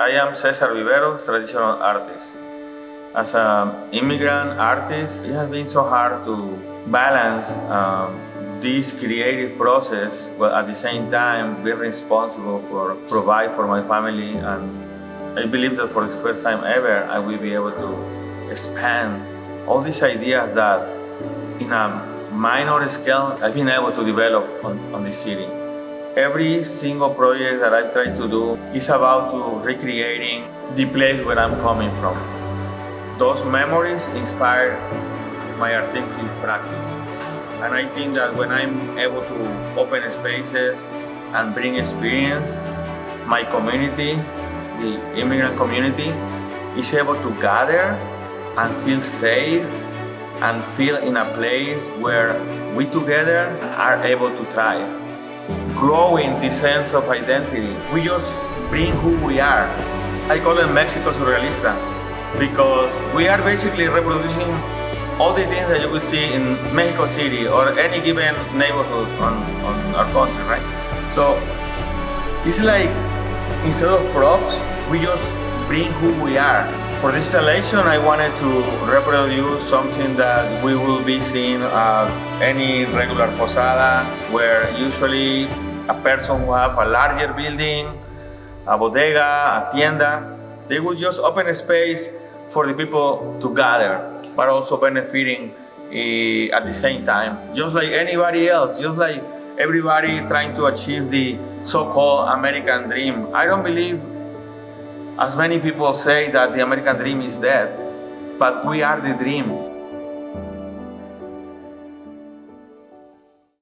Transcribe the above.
I am Cesar Viveros, traditional artist. As an immigrant artist, it has been so hard to balance this creative process, but at the same time be responsible for provide for my family. And I believe that for the first time ever, I will be able to expand all these ideas that in a minor scale I've been able to develop on this city. Every single project that I try to do is about to recreating the place where I'm coming from. Those memories inspire my artistic practice. And I think that when I'm able to open spaces and bring experience, my community, the immigrant community, is able to gather and feel safe and feel in a place where we together are able to thrive. Growing the sense of identity. We just bring who we are. I call it Mexico Surrealista because we are basically reproducing all the things that you will see in Mexico City or any given neighborhood on our country, right? So it's like instead of props, we just bring who we are. For this installation, I wanted to reproduce something that we will be seeing at any regular posada, where usually a person who have a larger building, a bodega, a tienda, they will just open a space for the people to gather, but also benefiting at the same time. Just like anybody else, just like everybody trying to achieve the so-called American dream. I don't believe, as many people say, that the American dream is dead, but we are the dream.